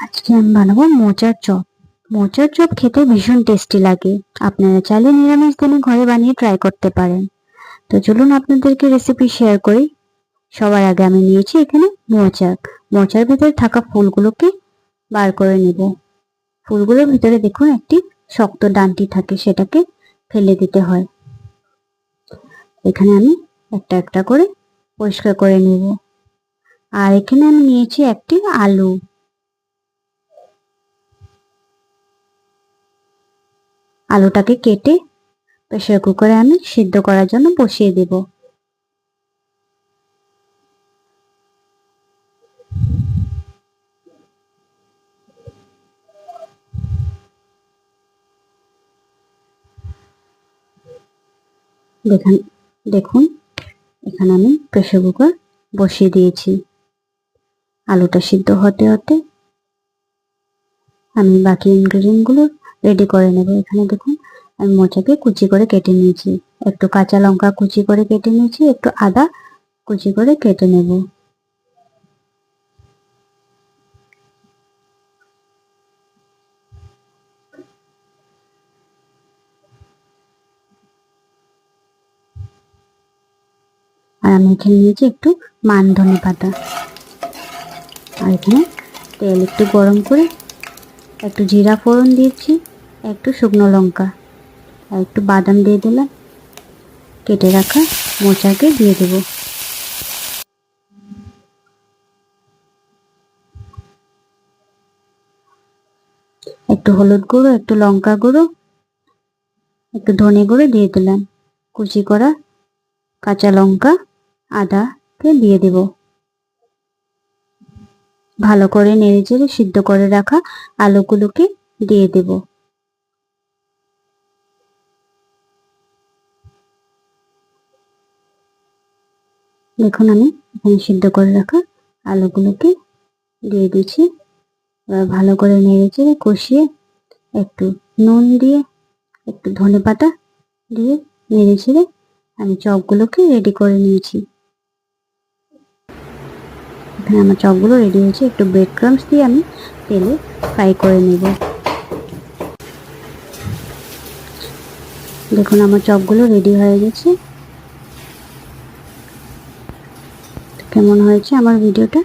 আজকে আমি বানাবো মোচার চপ। মোচার চপ খেতে ভীষণ টেস্টি লাগে। আপনারা চাইলে নিরামিষ দিনে ঘরে বানিয়ে ট্রাই করতে পারেন। তো চলুন আপনাদেরকে রেসিপি শেয়ার করি। সবার আগে আমি নিয়েছি এখানে মোচা। মোচার ভিতরে থাকা ফুলগুলোকে বার করে নেব। ফুলগুলোর ভিতরে দেখুন একটি শক্ত ডান্টি থাকে, সেটাকে ফেলে দিতে হয়। এখানে আমি একটা একটা করে পরিষ্কার করে নেব। আর এখানে আমি নিয়েছি একটি আলু। আলুটাকে কেটে প্রেসার কুকারে আমি সিদ্ধ করার জন্য বসিয়ে দেব। দেখুন এখানে আমি প্রেসার কুকার বসিয়ে দিয়েছি। আলুটা সিদ্ধ হতে হতে আমি বাকি ইনগ্রেডিয়েন্ট গুলো রেডি করে নেব। এখানে দেখুন আমি মোচাকে কুচি করে কেটে নিয়েছি, একটু কাঁচা লঙ্কা কুচি করে কেটে নিয়েছি, একটু আদা কুচি করে কেটে নেব। আর আমি এখানে নিয়েছি একটু মান ধনে পাতা। আর এখানে তেল একটু গরম করে একটু জিরা ফোড়ন দিয়েছি, একটু শুকনো লঙ্কা আর একটু বাদাম দিয়ে দিলাম। কেটে রাখা মোচাকে দিয়ে দেব। একটু হলুদ গুঁড়ো, একটু লঙ্কা গুঁড়ো, একটু ধনে গুঁড়ো দিয়ে দিলাম। কুচি করা কাঁচা লঙ্কা, আদাকে দিয়ে দেব। ভালো করে নেড়েচেড়ে সিদ্ধ করে রাখা আলুগুলোকে দিয়ে দেব। দেখুন আমি এখানে সিদ্ধ করে রাখা আলুগুলোকে দিয়ে দিচ্ছি। এবার ভালো করে নেড়েচেড়ে কষিয়ে একটু নুন দিয়ে একটু ধনে পাতা দিয়ে নেড়েচেড়ে আমি চপগুলোকে রেডি করে নিয়েছি। এখানে আমার চপগুলো রেডি হয়েছে। একটু ব্রেড ক্রাম্বস দিয়ে আমি তেলে ফ্রাই করে নেব। দেখুন আমার চপগুলো রেডি হয়ে গেছে। কেমন হয়েছে আমার ভিডিওটা?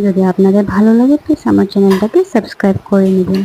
যদি আপনাদের ভালো লাগে প্লিজ আমার চ্যানেলটাকে সাবস্ক্রাইব করে নেবেন।